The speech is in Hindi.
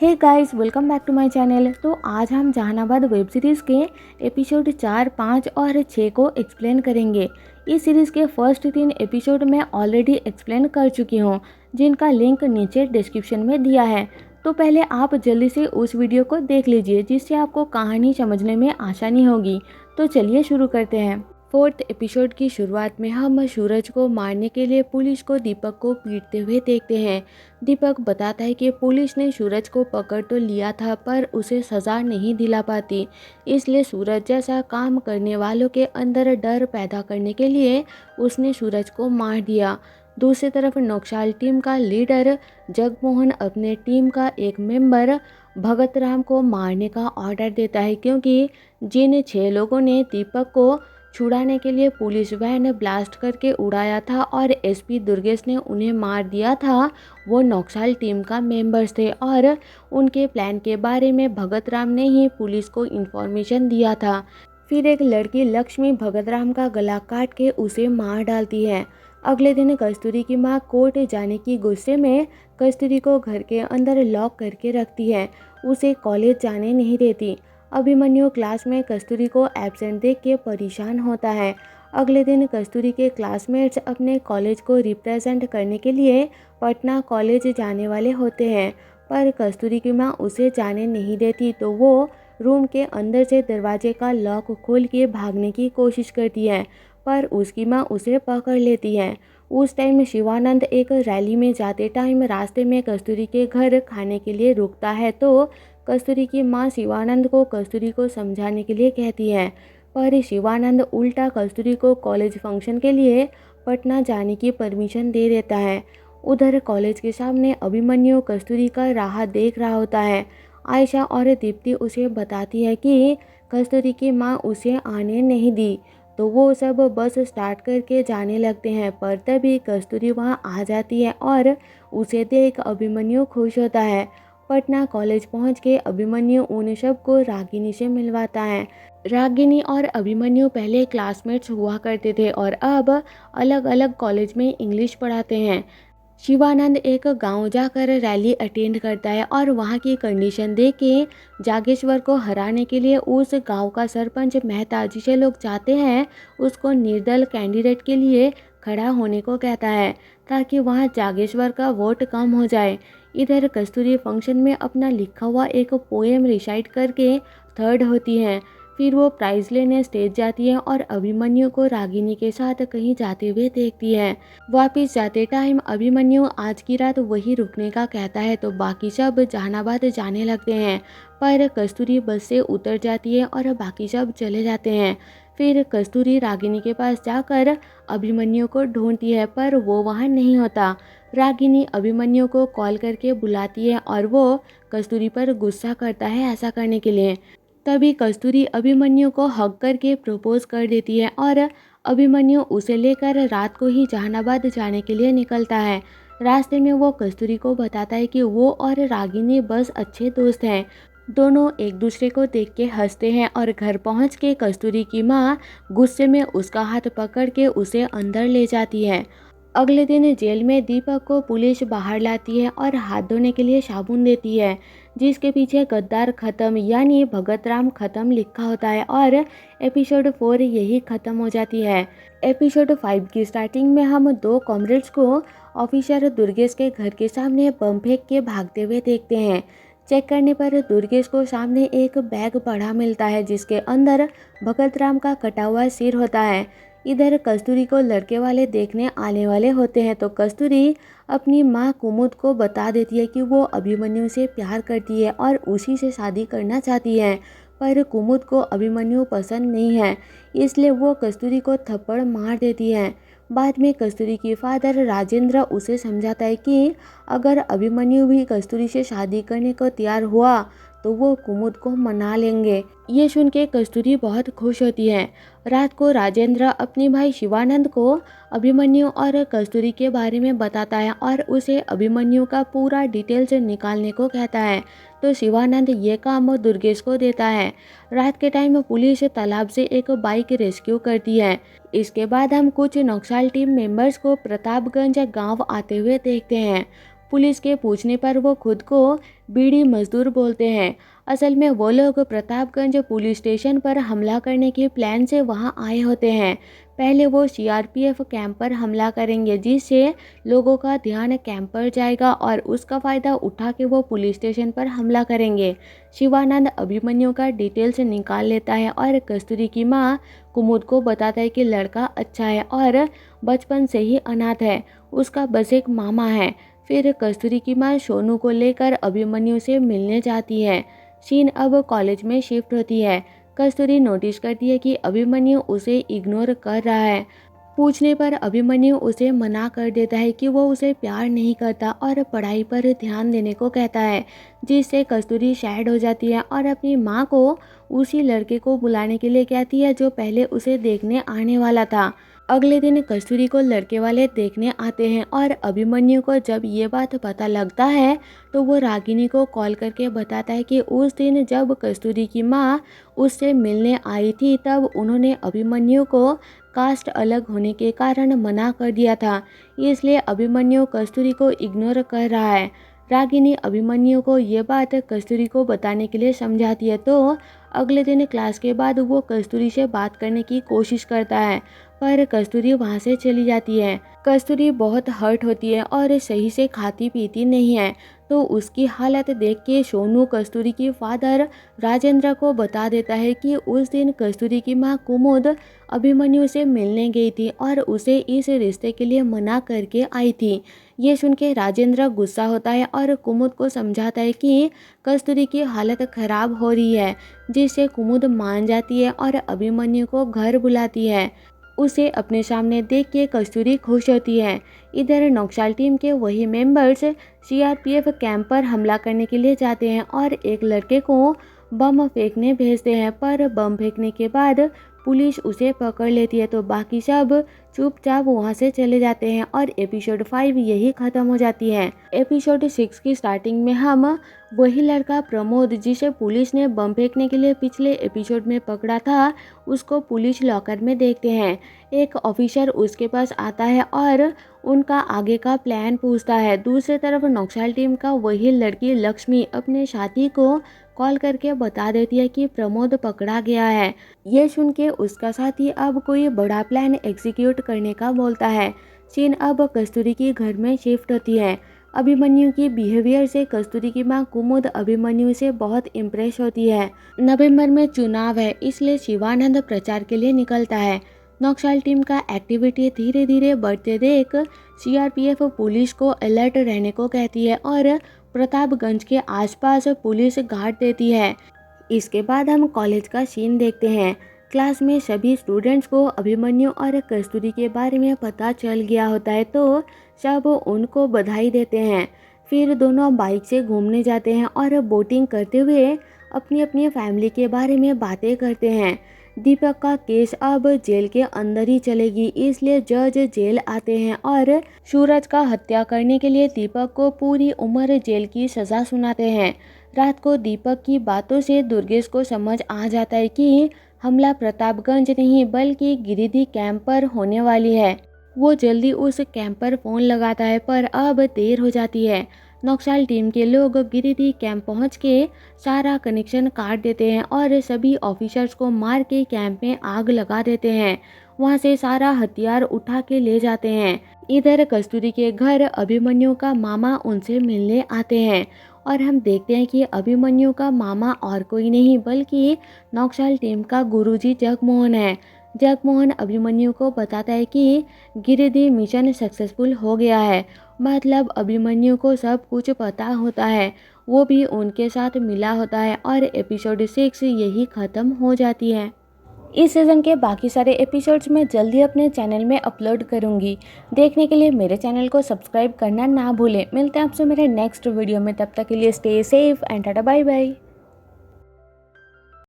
Hey guys, welcome back to my channel. तो आज हम जहानाबाद वेब सीरीज़ के एपिसोड 4, 5 और 6 को एक्सप्लेन करेंगे। इस सीरीज़ के फर्स्ट 3 एपिसोड मैं ऑलरेडी एक्सप्लेन कर चुकी हूँ, जिनका लिंक नीचे डिस्क्रिप्शन में दिया है। तो पहले आप जल्दी से उस वीडियो को देख लीजिए, जिससे आपको कहानी समझने में आसानी होगी। तो चलिए शुरू करते हैं। फोर्थ एपिसोड की शुरुआत में हम सूरज को मारने के लिए पुलिस को दीपक को पीटते हुए देखते हैं। दीपक बताता है कि पुलिस ने सूरज को पकड़ तो लिया था, पर उसे सज़ा नहीं दिला पाती, इसलिए सूरज जैसा काम करने वालों के अंदर डर पैदा करने के लिए उसने सूरज को मार दिया। दूसरी तरफ नौशाल टीम का लीडर जगमोहन अपने टीम का एक मेंबर भगत राम को मारने का ऑर्डर देता है, क्योंकि जिन 6 लोगों ने दीपक को छुड़ाने के लिए पुलिस वैन ब्लास्ट करके उड़ाया था और एसपी दुर्गेश ने उन्हें मार दिया था, वो नौशाल टीम का मेंबर्स थे और उनके प्लान के बारे में भगत राम ने ही पुलिस को इन्फॉर्मेशन दिया था। फिर एक लड़की लक्ष्मी भगत राम का गला काट के उसे मार डालती है। अगले दिन कस्तूरी की मां कोर्ट जाने की गुस्से में कस्तूरी को घर के अंदर लॉक करके रखती है, उसे कॉलेज जाने नहीं देती। अभिमन्यु क्लास में कस्तूरी को एब्सेंट देख के परेशान होता है। अगले दिन कस्तूरी के क्लासमेट्स अपने कॉलेज को रिप्रेजेंट करने के लिए पटना कॉलेज जाने वाले होते हैं, पर कस्तूरी की मां उसे जाने नहीं देती, तो वो रूम के अंदर से दरवाजे का लॉक खोल के भागने की कोशिश करती है, पर उसकी मां उसे पकड़ लेती है। उस टाइम शिवानंद एक रैली में जाते टाइम रास्ते में कस्तूरी के घर खाने के लिए रुकता है, तो कस्तूरी की मां शिवानंद को कस्तूरी को समझाने के लिए कहती है, पर शिवानंद उल्टा कस्तूरी को कॉलेज फंक्शन के लिए पटना जाने की परमिशन दे देता है। उधर कॉलेज के सामने अभिमन्यु कस्तूरी का राह देख रहा होता है। आयशा और दीप्ति उसे बताती है कि कस्तूरी की मां उसे आने नहीं दी, तो वो सब बस स्टार्ट करके जाने लगते हैं, पर तभी कस्तूरी वहां आ जाती है और उसे देख अभिमन्यु खुश होता है। पटना कॉलेज पहुंच के अभिमन्यु उन सब को रागिनी से मिलवाता है। रागिनी और अभिमन्यु पहले क्लासमेट्स हुआ करते थे और अब अलग अलग कॉलेज में इंग्लिश पढ़ाते हैं। शिवानंद एक गांव जाकर रैली अटेंड करता है और वहां की कंडीशन देख के जागेश्वर को हराने के लिए उस गांव का सरपंच मेहता, जिसे लोग चाहते हैं, उसको निर्दल कैंडिडेट के लिए खड़ा होने को कहता है, ताकि वहां जागेश्वर का वोट कम हो जाए। इधर कस्तूरी फंक्शन में अपना लिखा हुआ एक पोएम रिसाइट करके थर्ड होती है। फिर वो प्राइज लेने स्टेज जाती है और अभिमन्यु को रागिनी के साथ कहीं जाते हुए देखती है। वापिस जाते टाइम अभिमन्यु आज की रात वही रुकने का कहता है, तो बाकी सब जहानाबाद जाने लगते हैं, पर कस्तूरी बस से उतर जाती है और बाकी सब चले जाते हैं। फिर कस्तूरी रागिनी के पास जाकर अभिमन्यु को ढूंढती है, पर वो वहाँ नहीं होता। रागिनी अभिमन्यु को कॉल करके बुलाती है और वो कस्तूरी पर गुस्सा करता है ऐसा करने के लिए। तभी कस्तूरी अभिमन्यु को हग करके प्रपोज कर देती है और अभिमन्यु उसे लेकर रात को ही जहानाबाद जाने के लिए निकलता है। रास्ते में वो कस्तूरी को बताता है कि वो और रागिनी बस अच्छे दोस्त हैं। दोनों एक दूसरे को देख के हंसते हैं और घर पहुंच के कस्तूरी की मां गुस्से में उसका हाथ पकड़ के उसे अंदर ले जाती है। अगले दिन जेल में दीपक को पुलिस बाहर लाती है और हाथ धोने के लिए साबुन देती है, जिसके पीछे गद्दार खत्म यानी भगत राम खत्म लिखा होता है और एपिसोड 4 यही खत्म हो जाती है। एपिसोड 5 की स्टार्टिंग में हम 2 कॉमरेड्स को ऑफिसर दुर्गेश के घर के सामने बम फेंक के भागते हुए देखते हैं। चेक करने पर दुर्गेश को सामने एक बैग पड़ा मिलता है, जिसके अंदर भगत राम का कटा हुआ सिर होता है। इधर कस्तूरी को लड़के वाले देखने आने वाले होते हैं, तो कस्तूरी अपनी मां कुमुद को बता देती है कि वो अभिमन्यु से प्यार करती है और उसी से शादी करना चाहती है, पर कुमुद को अभिमन्यु पसंद नहीं है, इसलिए वो कस्तूरी को थप्पड़ मार देती है। बाद में कस्तूरी की फादर राजेंद्र उसे समझाता है कि अगर अभिमन्यु भी कस्तूरी से शादी करने को तैयार हुआ तो वो कुमुद को मना लेंगे। ये सुन के कस्तूरी बहुत खुश होती है। रात को राजेंद्र अपने भाई शिवानंद को अभिमन्यु और कस्तूरी के बारे में बताता है और उसे अभिमन्यु का पूरा डिटेल्स निकालने को कहता है, तो शिवानंद ये काम दुर्गेश को देता है। रात के टाइम पुलिस तालाब से एक बाइक रेस्क्यू करती है। इसके बाद हम कुछ नक्सल टीम मेंबर्स को प्रतापगंज गांव आते हुए देखते हैं। पुलिस के पूछने पर वो खुद को बीड़ी मजदूर बोलते हैं। असल में वो लोग प्रतापगंज पुलिस स्टेशन पर हमला करने के प्लान से वहां आए होते हैं। पहले वो सीआरपीएफ कैंप पर हमला करेंगे, जिससे लोगों का ध्यान कैंप पर जाएगा और उसका फ़ायदा उठा के वो पुलिस स्टेशन पर हमला करेंगे। शिवानंद अभिमन्यु का डिटेल्स निकाल लेता है और कस्तूरी की माँ कुमुद को बताता है कि लड़का अच्छा है और बचपन से ही अनाथ है, उसका बस एक मामा है। फिर कस्तूरी की माँ सोनू को लेकर अभिमन्यु से मिलने जाती है। सीन अब कॉलेज में शिफ्ट होती है। कस्तूरी नोटिस करती है कि अभिमन्यु उसे इग्नोर कर रहा है। पूछने पर अभिमन्यु उसे मना कर देता है कि वो उसे प्यार नहीं करता और पढ़ाई पर ध्यान देने को कहता है, जिससे कस्तूरी सैड हो जाती है और अपनी माँ को उसी लड़के को बुलाने के लिए कहती है जो पहले उसे देखने आने वाला था। अगले दिन कस्तूरी को लड़के वाले देखने आते हैं और अभिमन्यु को जब ये बात पता लगता है तो वो रागिनी को कॉल करके बताता है कि उस दिन जब कस्तूरी की माँ उससे मिलने आई थी तब उन्होंने अभिमन्यु को कास्ट अलग होने के कारण मना कर दिया था, इसलिए अभिमन्यु कस्तूरी को इग्नोर कर रहा है। रागिनी अभिमन्यु को ये बात कस्तूरी को बताने के लिए समझाती है, तो अगले दिन क्लास के बाद वो कस्तूरी से बात करने की कोशिश करता है, पर कस्तूरी वहाँ से चली जाती है। कस्तूरी बहुत हर्ट होती है और सही से खाती पीती नहीं है, तो उसकी हालत देख के सोनू कस्तूरी की फादर राजेंद्र को बता देता है कि उस दिन कस्तूरी की माँ कुमुद अभिमन्यु से मिलने गई थी और उसे इस रिश्ते के लिए मना करके आई थी। ये सुन के राजेंद्र गुस्सा होता है और कुमुद को समझाता है कि कस्तूरी की हालत खराब हो रही है, जिससे कुमुद मान जाती है और अभिमन्यु को घर बुलाती है। उसे अपने सामने देख के कस्तूरी खुश होती है। इधर नौशाल टीम के वही मेंबर्स सीआरपीएफ कैंप पर हमला करने के लिए जाते हैं और एक लड़के को बम फेंकने भेजते हैं, पर बम फेंकने के बाद पुलिस उसे पकड़ लेती है, तो बाकी सब चुपचाप वहां से चले जाते हैं और एपिसोड 5 यही ख़त्म हो जाती है। एपिसोड 6 की स्टार्टिंग में हम वही लड़का प्रमोद, जिसे पुलिस ने बम फेंकने के लिए पिछले एपिसोड में पकड़ा था, उसको पुलिस लॉकर में देखते हैं। एक ऑफिसर उसके पास आता है और उनका आगे का प्लान पूछता है। दूसरी तरफ नौशाल टीम का वही लड़की लक्ष्मी अपने साथी को कॉल करके बता देती है कि प्रमोद पकड़ा गया है। ये सुन के उसका साथी अब कोई बड़ा प्लान एग्जीक्यूट करने का बोलता है। सीन अब कस्तूरी की घर में शिफ्ट होती है। अभिमन्यु की बिहेवियर से कस्तूरी की माँ कुमुद अभिमन्यु से बहुत इम्प्रेस होती है। नवंबर में चुनाव है, इसलिए शिवानंद प्रचार के लिए निकलता है। नौशाल टीम का एक्टिविटी धीरे धीरे बढ़ते देख सीआरपीएफ पुलिस को अलर्ट रहने को कहती है और प्रतापगंज के आसपास पुलिस गार्ड देती है। इसके बाद हम कॉलेज का सीन देखते हैं। क्लास में सभी स्टूडेंट्स को अभिमन्यु और कस्तूरी के बारे में पता चल गया होता है, तो सब उनको बधाई देते हैं। फिर दोनों बाइक से घूमने जाते हैं और बोटिंग करते हुए अपनी अपनी फैमिली के बारे में बातें करते हैं। दीपक का केस अब जेल के अंदर ही चलेगी, इसलिए जज जेल आते हैं और सूरज का हत्या करने के लिए दीपक को पूरी उम्र जेल की सज़ा सुनाते हैं। रात को दीपक की बातों से दुर्गेश को समझ आ जाता है कि हमला प्रतापगंज नहीं बल्कि गिरिडीह कैंप पर होने वाली है। वो जल्दी उस कैंप पर फ़ोन लगाता है, पर अब देर हो जाती है। नौशाल टीम के लोग गिरिडीह कैंप पहुंच के सारा कनेक्शन काट देते हैं और सभी ऑफिसर्स को मार के कैंप में आग लगा देते हैं। वहां से सारा हथियार उठा के ले जाते हैं। इधर कस्तूरी के घर अभिमन्यु का मामा उनसे मिलने आते हैं और हम देखते हैं कि अभिमन्यु का मामा और कोई नहीं बल्कि नौशाल टीम का गुरुजी जगमोहन है। जगमोहन अभिमन्यु को बताता है कि गिरिडीह मिशन सक्सेसफुल हो गया है, मतलब अभिमन्यु को सब कुछ पता होता है। वो भी उनके साथ मिला होता है और एपिसोड 6 यही ख़त्म हो जाती है। इस सीज़न के बाकी सारे एपिसोड्स मैं जल्दी अपने चैनल में अपलोड करूंगी। देखने के लिए मेरे चैनल को सब्सक्राइब करना ना भूलें। मिलते हैं आपसे मेरे नेक्स्ट वीडियो में, तब तक के लिए stay safe and tata bye bye.